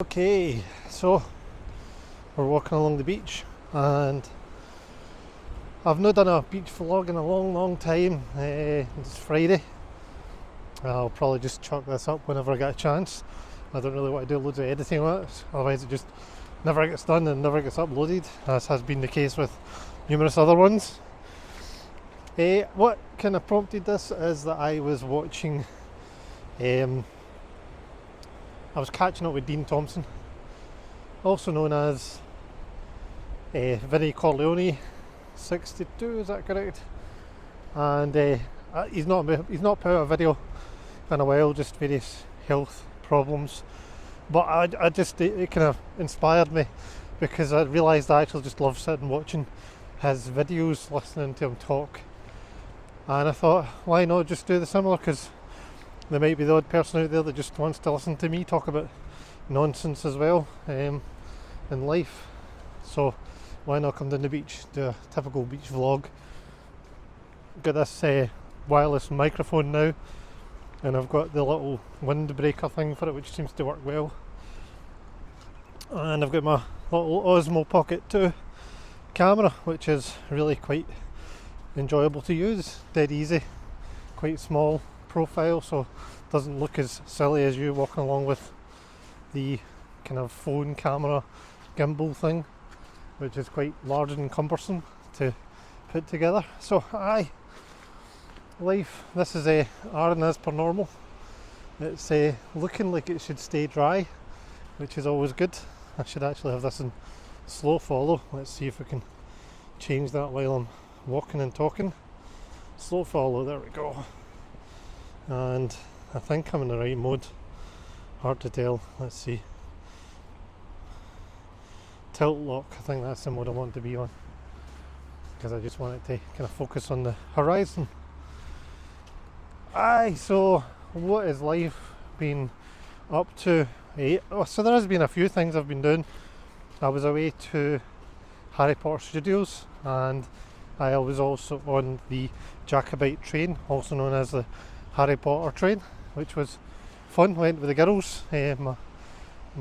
Okay, so we're walking along the beach and I've not done a beach vlog in a long time. It's Friday. I'll probably just chuck this up whenever I get a chance. I don't really want to do loads of editing on it, otherwise it just never gets done and never gets uploaded, as has been the case with numerous other ones. What kind of prompted this is that I was watching I was catching up with Dean Thompson, also known as Vinnie Corleone 62, is that correct? And he's not put out a video in a while, just various health problems. But it kind of inspired me, because I realised I actually just love sitting watching his videos, listening to him talk. And I thought, why not just do the similar, because there might be the odd person out there that just wants to listen to me talk about nonsense as well in life. So why not come down the beach, do a typical beach vlog. Got this wireless microphone now, and I've got the little windbreaker thing for it, which seems to work well. And I've got my little Osmo Pocket 2 camera, which is really quite enjoyable to use, dead easy, quite small profile, so it doesn't look as silly as you walking along with the kind of phone camera gimbal thing, which is quite large and cumbersome to put together. So life, this is Aaron as per normal. It's looking like it should stay dry, which is always good. I should actually have this in slow follow. Let's see if we can change that while I'm walking and talking. Slow follow, there we go. And I think I'm in the right mode. Hard to tell. Let's see. Tilt lock, I think that's the mode I want to be on, because I just want it to kind of focus on the horizon. So what is life been up to? So there has been a few things I've been doing. I was away to Harry Potter Studios, and I was also on the Jacobite train, also known as the Harry Potter train, which was fun. Went with the girls, my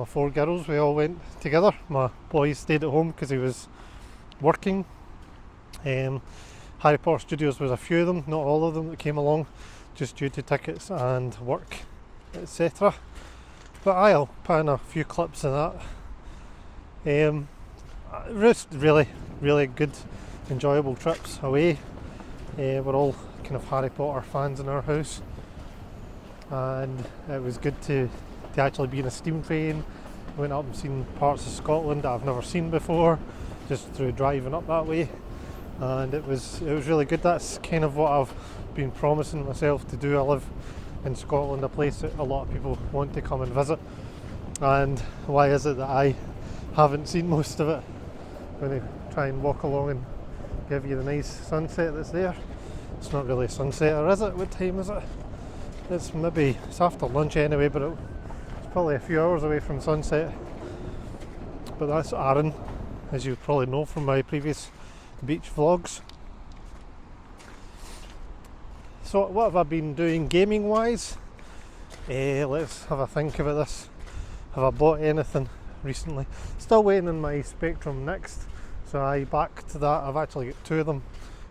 4 girls, we all went together. My boy stayed at home because he was working. Harry Potter Studios was a few of them, not all of them that came along, just due to tickets and work, etc. But I'll put in a few clips of that. Just really good, enjoyable trips away. We're all kind of Harry Potter fans in our house, and it was good to actually be in a steam train. Went up and seen parts of Scotland that I've never seen before, just through driving up that way, and it was really good. That's kind of what I've been promising myself to do. I live in Scotland, a place that a lot of people want to come and visit, and why is it that I haven't seen most of it? When they try and walk along and give you the nice sunset that's there. It's not really a sunset, or is it? What time is it? It's after lunch anyway, but it's probably a few hours away from sunset. But that's Aaron, as you probably know from my previous beach vlogs. So what have I been doing gaming wise? Let's have a think about this. Have I bought anything recently? Still waiting on my Spectrum next, so I back to that. I've actually got 2 of them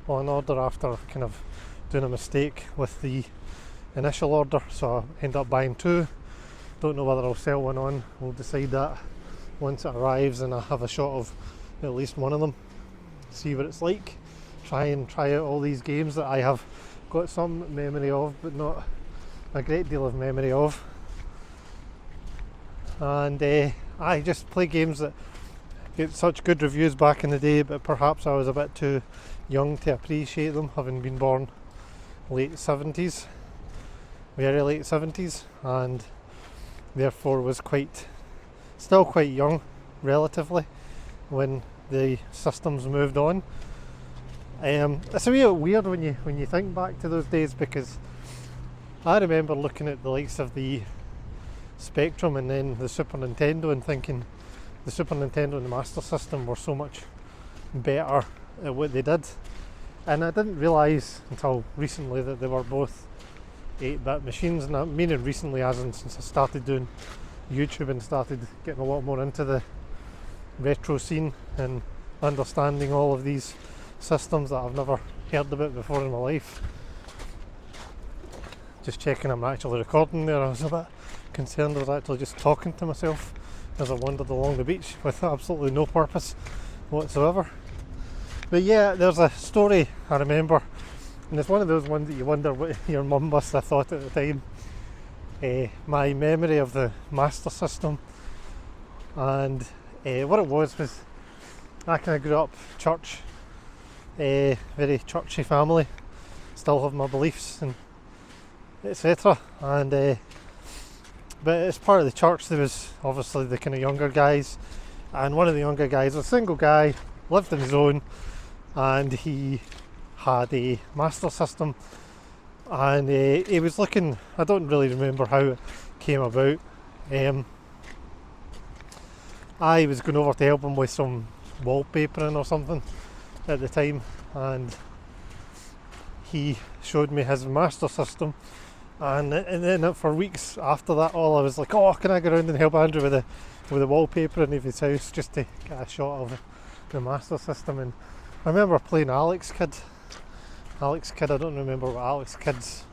on order after kind of doing a mistake with the initial order, so I end up buying 2. Don't know whether I'll sell one on. We'll decide that once it arrives and I have a shot of at least one of them, see what it's like, try out all these games that I have got some memory of but not a great deal of memory of. And I just play games that get such good reviews back in the day, but perhaps I was a bit too young to appreciate them, having been born late 70s, very late 70s, and therefore was still quite young relatively when the systems moved on. It's a wee bit weird when you think back to those days, because I remember looking at the likes of the Spectrum and then the Super Nintendo and thinking the Super Nintendo and the Master System were so much better at what they did, and I didn't realise until recently that they were both 8-bit machines, and I mean recently as in since I started doing YouTube and started getting a lot more into the retro scene and understanding all of these systems that I've never heard about before in my life. Just checking I'm actually recording there. I was a bit concerned I was actually just talking to myself as I wandered along the beach with absolutely no purpose whatsoever. But yeah, there's a story I remember, and it's one of those ones that you wonder what your mum must have thought at the time. My memory of the Master System, and what it was I kind of grew up church, very churchy family, still have my beliefs and etc. And but as part of the church there was obviously the kind of younger guys, and one of the younger guys, a single guy, lived on his own, and he had a Master System, and he was looking, I don't really remember how it came about. I was going over to help him with some wallpapering or something at the time, and he showed me his Master System, and then for weeks after that all I was like, oh, can I go around and help Andrew with the wallpapering of his house, just to get a shot of the Master System. And I remember playing Alex Kidd, I don't remember what Alex Kidd's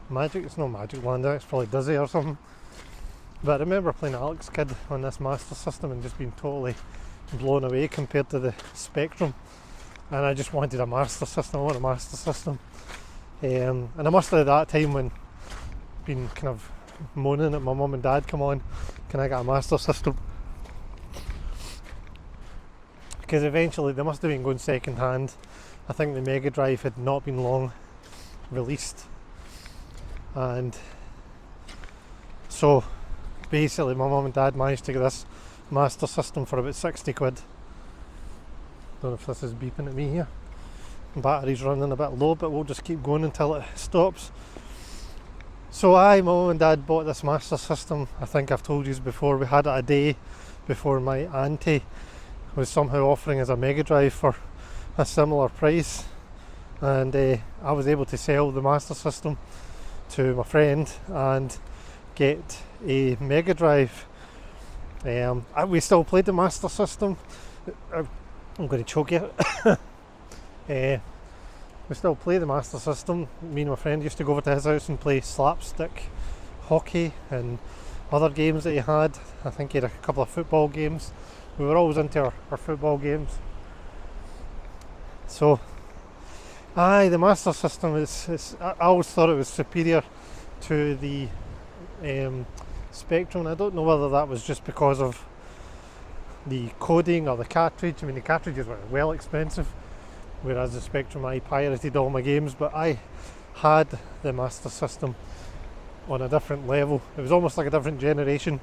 Magic, it's no Magic Land, it's probably Dizzy or something, but I remember playing Alex Kidd on this Master System and just being totally blown away compared to the Spectrum, and I just wanted a Master System. I want a Master System. And I must have at that time when been kind of moaning at my mum and dad, come on, can I get a Master System? Because eventually they must have been going second hand. I think the Mega Drive had not been long released, and so basically my mum and dad managed to get this Master System for about 60 quid. Don't know if this is beeping at me here. Battery's running a bit low, but we'll just keep going until it stops. So my mum and dad bought this Master System. I think I've told you before, we had it a day before my auntie was somehow offering us a Mega Drive for a similar price, and I was able to sell the Master System to my friend and get a Mega Drive. We still played the Master System. I'm going to choke you. We still play the Master System. Me and my friend used to go over to his house and play slapstick hockey and other games that he had. I think he had a couple of football games. We were always into our football games. So the Master System I always thought it was superior to the Spectrum. I don't know whether that was just because of the coding or the cartridge. I mean, the cartridges were well expensive, whereas the Spectrum, I pirated all my games, but I had the Master System on a different level. It was almost like a different generation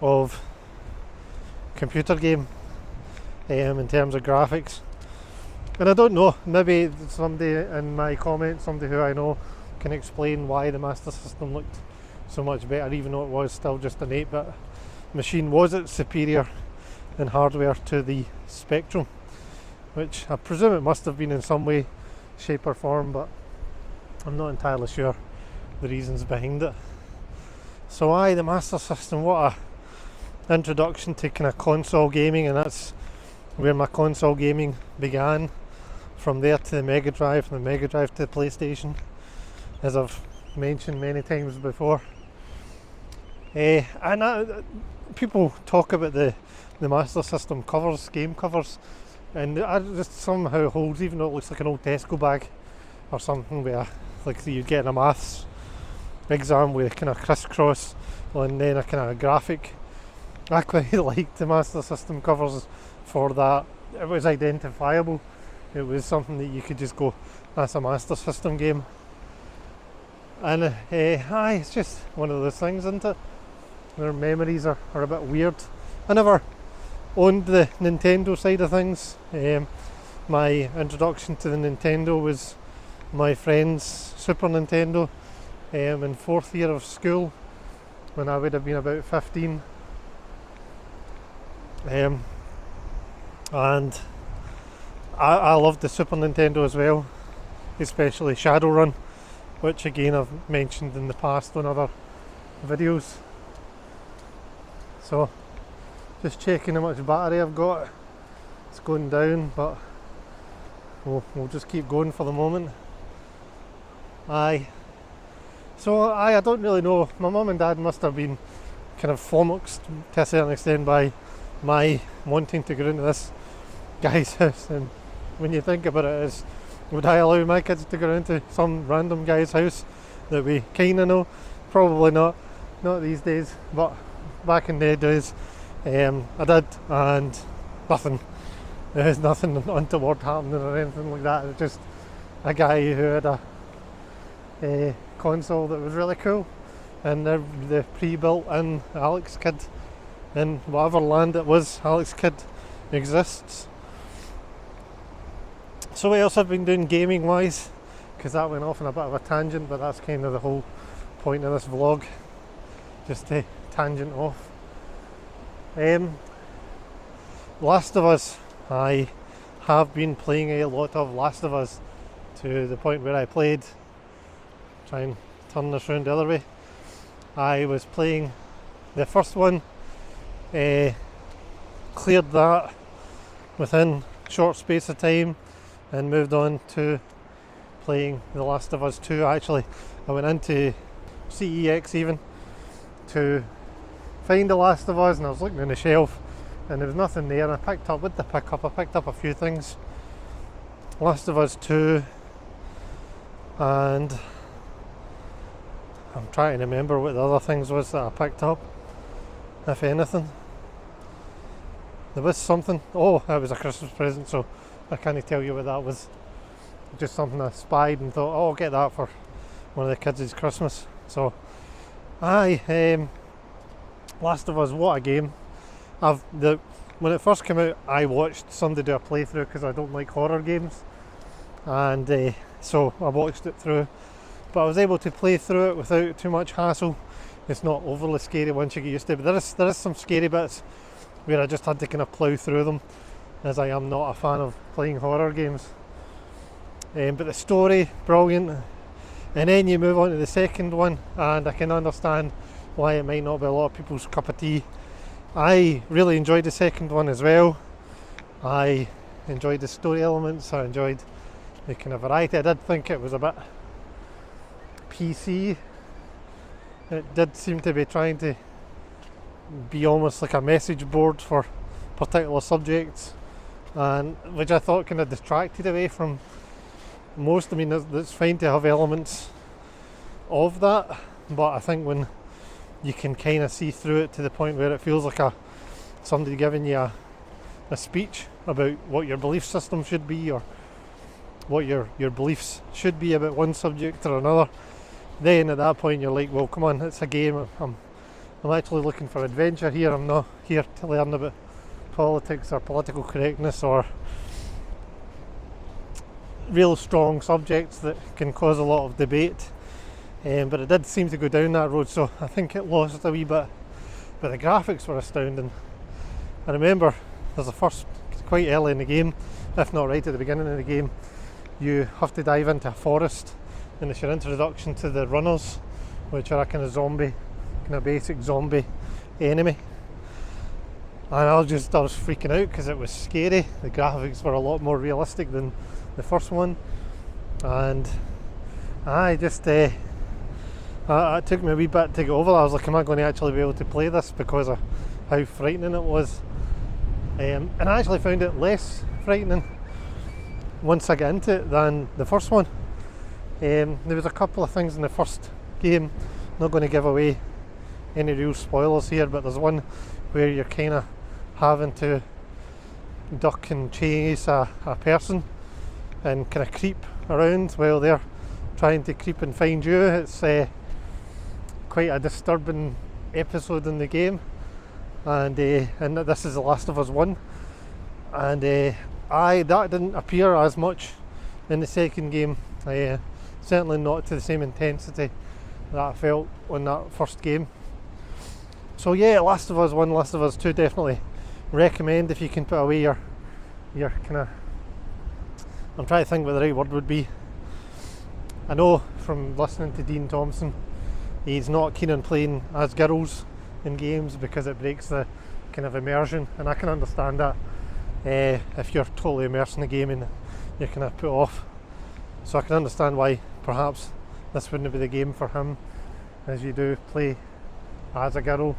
of computer game in terms of graphics. And I don't know, maybe somebody in my comments, somebody who I know, can explain why the Master System looked so much better, even though it was still just an 8-bit machine. Was it superior in hardware to the Spectrum? Which I presume it must have been in some way, shape or form, but I'm not entirely sure the reasons behind it. So the Master System, what a introduction to kind of console gaming, and that's where my console gaming began. From there to the Mega Drive, from the Mega Drive to the PlayStation, as I've mentioned many times before. People talk about the Master System covers, game covers, and I just somehow holds, even though it looks like an old Tesco bag or something, where like you'd get in a maths exam with kind of crisscross and then a kind of graphic. I quite liked the Master System covers for that. It was identifiable. It was something that you could just go, that's a Master System game. And it's just one of those things, isn't it? Their memories are a bit weird. I never owned the Nintendo side of things. My introduction to the Nintendo was my friend's Super Nintendo in 4th year of school, when I would have been about 15. And I loved the Super Nintendo as well, especially Shadowrun, which again I've mentioned in the past on other videos. So just checking how much battery I've got. It's going down, but we'll just keep going for the moment. I don't really know. My mum and dad must have been kind of flummoxed to a certain extent by my wanting to go into this guy's house. And when you think about it, would I allow my kids to go into some random guy's house that we kind of know? Probably not these days, but back in the days I did, and nothing. There was nothing untoward happening or anything like that. It was just a guy who had a console that was really cool, and the pre-built in Alex Kidd in whatever land it was Alex Kidd exists. So what else I've been doing gaming wise, because that went off on a bit of a tangent, but that's kind of the whole point of this vlog, just to tangent off. Last of Us, I have been playing a lot of Last of Us to the point where I played, try and turn this around the other way, I was playing the first one, cleared that within a short space of time, and moved on to playing The Last of Us 2. Actually, I went into CEX even to find The Last of Us, and I was looking on the shelf and there was nothing there, and I picked up a few things. Last of Us 2, and I'm trying to remember what the other things was that I picked up, if anything. There was something. Oh, that was a Christmas present, so I can't tell you what that was. Just something I spied and thought, oh, I'll get that for one of the kids' Christmas. So, Last of Us, what a game. When it first came out, I watched somebody do a playthrough because I don't like horror games, and so I watched it through. But I was able to play through it without too much hassle. It's not overly scary once you get used to it, but there is some scary bits where I just had to kind of plough through them, as I am not a fan of playing horror games. But the story, brilliant. And then you move on to the second one, and I can understand why it might not be a lot of people's cup of tea. I really enjoyed the second one as well. I enjoyed the story elements, I enjoyed the kind of variety. I did think it was a bit PC. It did seem to be trying to be almost like a message board for particular subjects, and which I thought kind of distracted away from most. I mean, it's fine to have elements of that, but I think when you can kind of see through it to the point where it feels like somebody giving you a speech about what your belief system should be, or what your beliefs should be about one subject or another, then at that point you're like, well, come on, it's a game. I'm actually looking for adventure here. I'm not here to learn about politics or political correctness or real strong subjects that can cause a lot of debate. But it did seem to go down that road, so I think it lost a wee bit. But the graphics were astounding. I remember there's a first, quite early in the game, if not right at the beginning of the game, you have to dive into a forest, and it's your introduction to the runners, which are a kind of basic zombie enemy. And I was freaking out because it was scary. The graphics were a lot more realistic than the first one, and it took me a wee bit to get over that. I was like, am I going to actually be able to play this because of how frightening it was? And I actually found it less frightening once I got into it than the first one. There was a couple of things in the first game, not going to give away any real spoilers here, but there's one where you're kind of having to duck and chase a person and kind of creep around while they're trying to creep and find you. It's quite a disturbing episode in the game, and this is The Last of Us 1, and that didn't appear as much in the second game, certainly not to the same intensity that I felt on that first game. So yeah, Last of Us 1, Last of Us 2, definitely recommend if you can put away your kind of, I'm trying to think what the right word would be. I know from listening to Dean Thompson, he's not keen on playing as girls in games because it breaks the kind of immersion, and I can understand that if you're totally immersed in a game and you're kind of put off. So I can understand why perhaps this wouldn't be the game for him, as you do play as a girl.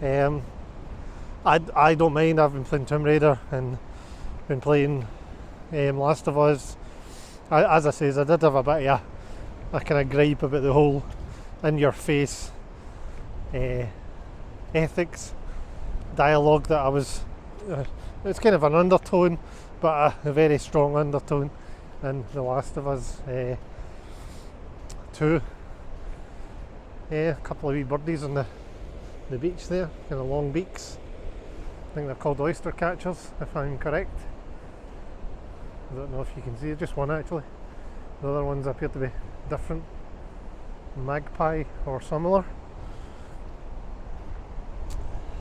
I don't mind. I've been playing Tomb Raider and been playing Last of Us. As I say, I did have a bit of a kind of gripe about the whole in-your-face ethics dialogue that I was. It's kind of an undertone, but a very strong undertone in The Last of Us 2. A couple of wee birdies on the beach there, kind of long beaks. I think they're called oyster catchers, if I'm correct. I don't know if you can see it, just one actually. The other ones appear to be different. Magpie or similar.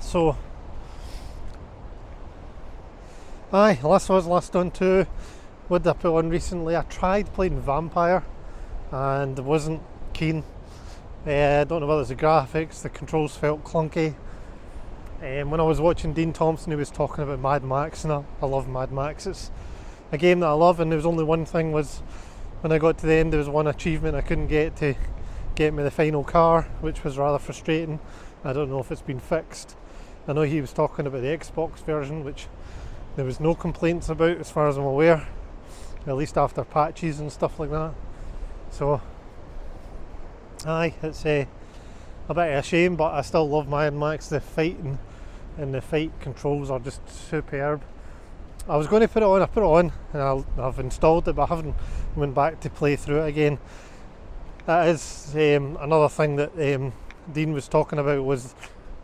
So, Last of Us Last Done 2. What did I put on recently? I tried playing Vampire and wasn't keen. I don't know whether it's the graphics, the controls felt clunky. When I was watching Dean Thompson, he was talking about Mad Max, and I love Mad Max. It's a game that I love, and there was only one thing, was when I got to the end there was one achievement I couldn't get to get me the final car, which was rather frustrating. I don't know if it's been fixed. I know he was talking about the Xbox version, which there was no complaints about as far as I'm aware, at least after patches and stuff like that. So it's a bit of a shame, but I still love Mad Max. The fighting and the fight controls are just superb. I was going to put it on, I put it on and I've installed it, but I haven't went back to play through it again. That is another thing that Dean was talking about, was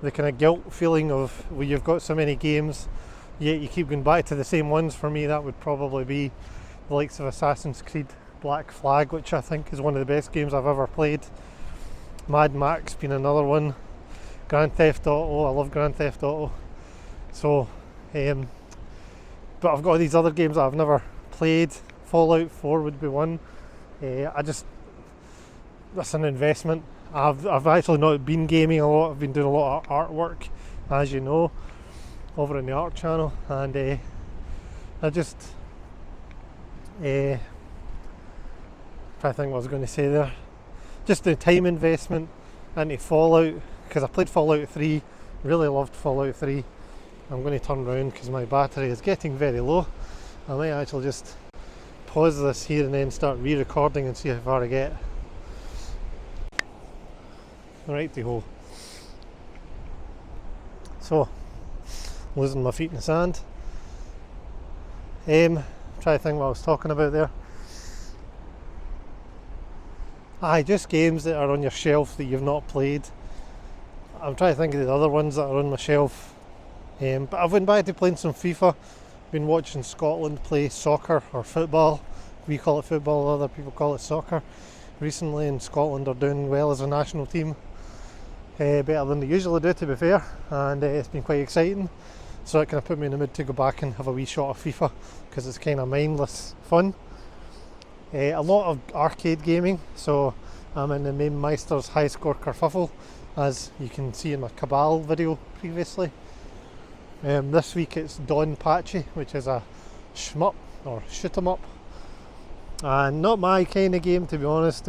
the kind of guilt feeling of where you've got so many games yet you keep going back to the same ones. For me, that would probably be the likes of Assassin's Creed Black Flag, which I think is one of the best games I've ever played. Mad Max being another one. Grand Theft Auto, I love Grand Theft Auto. So, but I've got all these other games that I've never played. Fallout 4 would be one. That's an investment. I've actually not been gaming a lot. I've been doing a lot of artwork, as you know, over on the art channel, and I just trying to think what I was going to say there. Just the time investment into Fallout, because I played Fallout 3, really loved Fallout 3. I'm going to turn around because my battery is getting very low. I might actually just pause this here and then start re-recording and see how far I get. Righty-ho. So, losing my feet in the sand. Try to think what I was talking about there. Just games that are on your shelf that you've not played. I'm trying to think of the other ones that are on my shelf. But I've went back to playing some FIFA. Been watching Scotland play soccer or football. We call it football, other people call it soccer. Recently, and Scotland are doing well as a national team. Better than they usually do, to be fair, and it's been quite exciting. So it kind of put me in the mood to go back and have a wee shot of FIFA, because it's kind of mindless fun. A lot of arcade gaming, so I'm in the main Meister's High Score Kerfuffle, as you can see in my Cabal video previously. This week it's Don Pachi, which is a shmup or shoot 'em up, and not my kind of game, to be honest.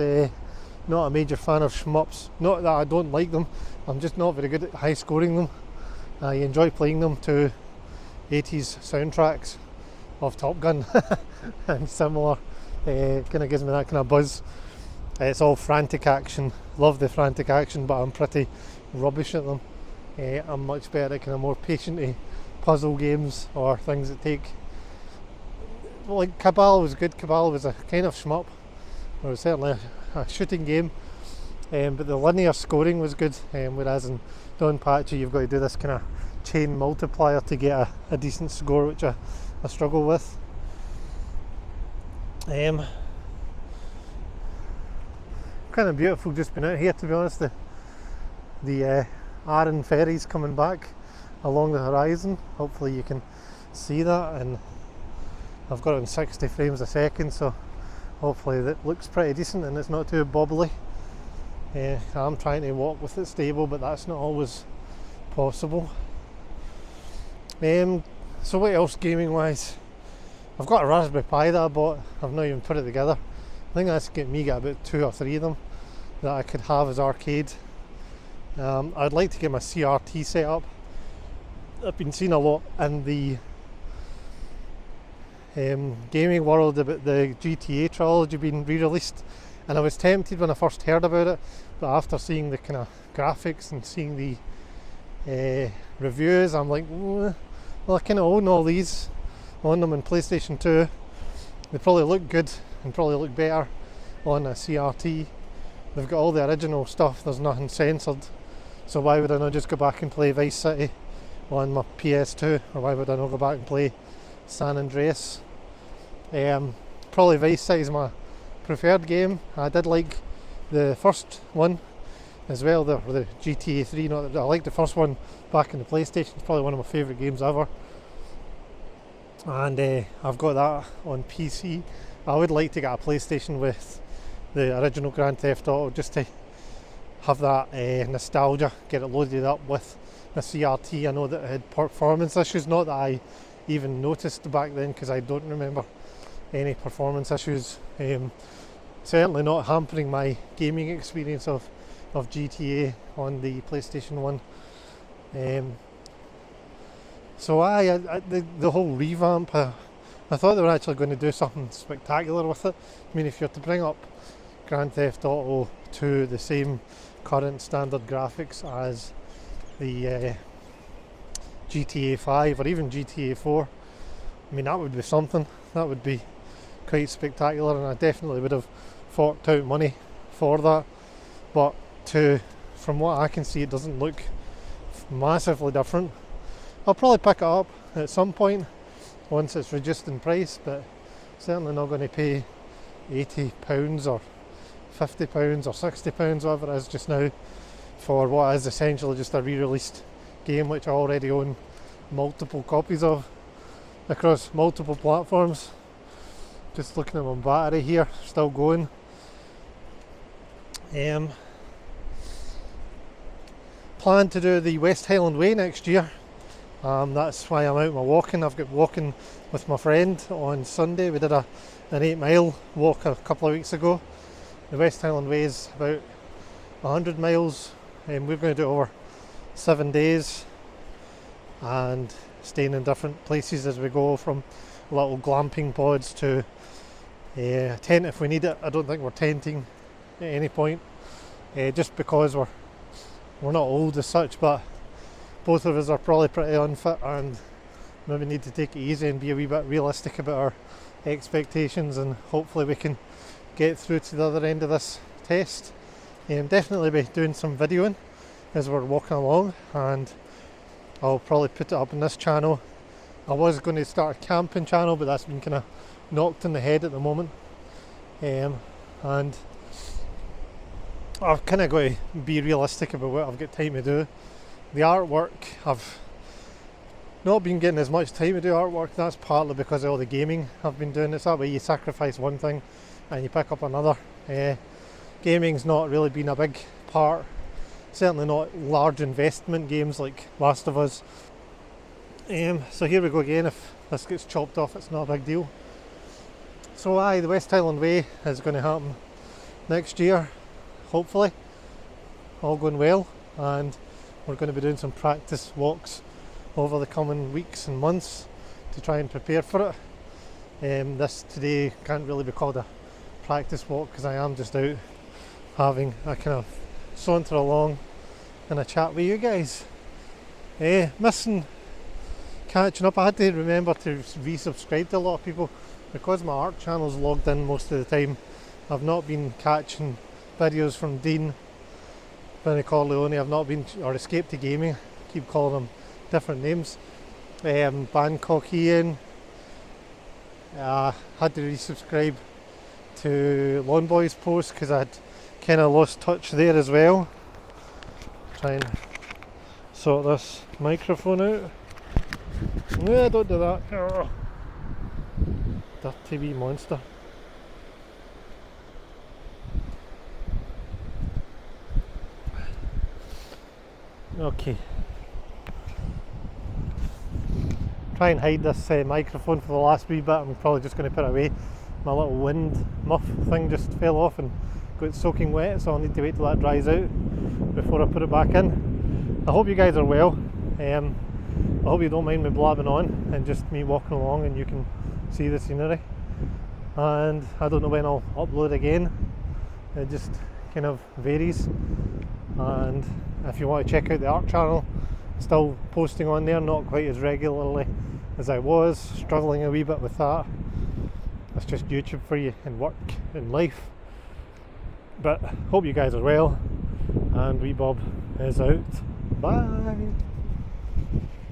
Not a major fan of shmups. Not that I don't like them, I'm just not very good at high scoring them. I enjoy playing them to 80s soundtracks of Top Gun and similar. Kind of gives me that kind of buzz. It's all frantic action. Love the frantic action, but I'm pretty rubbish at them. I'm much better at kind of more patient puzzle games or things that take. Like Cabal was good. Cabal was a kind of shmup. It was certainly a shooting game, but the linear scoring was good. Whereas in Don Pachi, you've got to do this kind of chain multiplier to get a decent score, which I struggle with. Kind of beautiful just been out here, to be honest. The Arran ferry's coming back along the horizon. Hopefully you can see that, and I've got it in 60 frames a second, so hopefully that looks pretty decent and it's not too bobbly. I'm trying to walk with it stable, but that's not always possible. So what else gaming wise? I've got a Raspberry Pi that I bought. I've not even put it together. I think that's got about 2 or 3 of them that I could have as arcade. I'd like to get my CRT set up. I've been seeing a lot in the gaming world about the GTA trilogy being re-released, and I was tempted when I first heard about it, but after seeing the kind of graphics and seeing the reviews, I'm like, well, I kind of own all these, on them in PlayStation 2. They probably look good and probably look better on a CRT. They've got all the original stuff, there's nothing censored, so why would I not just go back and play Vice City on my PS2, or why would I not go back and play San Andreas? Probably Vice City is my preferred game. I did like the first one as well, the GTA 3. Not that I liked the first one back in the PlayStation. It's probably one of my favourite games ever, and I've got that on PC. I would like to get a PlayStation with the original Grand Theft Auto just to have that nostalgia, get it loaded up with a CRT. I know that it had performance issues, not that I even noticed back then because I don't remember any performance issues. Certainly not hampering my gaming experience of GTA on the PlayStation 1. So the whole revamp, I thought they were actually going to do something spectacular with it. I mean, if you're to bring up Grand Theft Auto to the same current standard graphics as the GTA 5 or even GTA 4, I mean, that would be something. That would be quite spectacular, and I definitely would have forked out money for that. But from what I can see, it doesn't look massively different. I'll probably pick it up at some point once it's reduced in price, but certainly not going to pay £80 or £50 or £60, whatever it is just now, for what is essentially just a re-released game which I already own multiple copies of across multiple platforms. Just looking at my battery here, still going. Plan to do the West Highland Way next year. That's why I'm out my walking. I've got walking with my friend on Sunday. We did an 8-mile walk a couple of weeks ago. The West Highland Way is about 100 miles, and we're going to do it over 7 days and staying in different places as we go, from little glamping pods to a tent if we need it. I don't think we're tenting at any point, just because we're not old as such, but both of us are probably pretty unfit and maybe need to take it easy and be a wee bit realistic about our expectations, and hopefully we can get through to the other end of this test. Definitely be doing some videoing as we're walking along, and I'll probably put it up on this channel. I was going to start a camping channel, but that's been kind of knocked in the head at the moment, and I've kind of got to be realistic about what I've got time to do. The artwork, I've not been getting as much time to do artwork. That's partly because of all the gaming I've been doing. It's that way, you sacrifice one thing and you pick up another. Gaming's not really been a big part, certainly not large investment games like Last of Us. So here we go again. If this gets chopped off, it's not a big deal. So the West Highland Way is going to happen next year, hopefully, all going well, and we're going to be doing some practice walks over the coming weeks and months to try and prepare for it. This today can't really be called a practice walk because I am just out having a kind of saunter along and a chat with you guys. Missing catching up. I had to remember to resubscribe to a lot of people because my art channel's logged in most of the time. I've not been catching videos from Dean, Vinnie Corleone. I've not been, or Escape to Gaming, I keep calling them different names. Bangkok Ian. Had to resubscribe to Lawn Boys post because I'd kind of lost touch there as well. Try and sort this microphone out. No, don't do that. Oh. Dirty wee monster. Okay. Try and hide this microphone for the last wee bit. I'm probably just going to put it away. My little wind muff thing just fell off and got soaking wet, so I'll need to wait till that dries out before I put it back in. I hope you guys are well. I hope you don't mind me blabbing on and just me walking along and you can see the scenery. And I don't know when I'll upload again. It just kind of varies. And if you want to check out the art channel, still posting on there, not quite as regularly as I was, struggling a wee bit with that. It's just YouTube for you and work and life. But hope you guys are well, and wee Bob is out. Bye.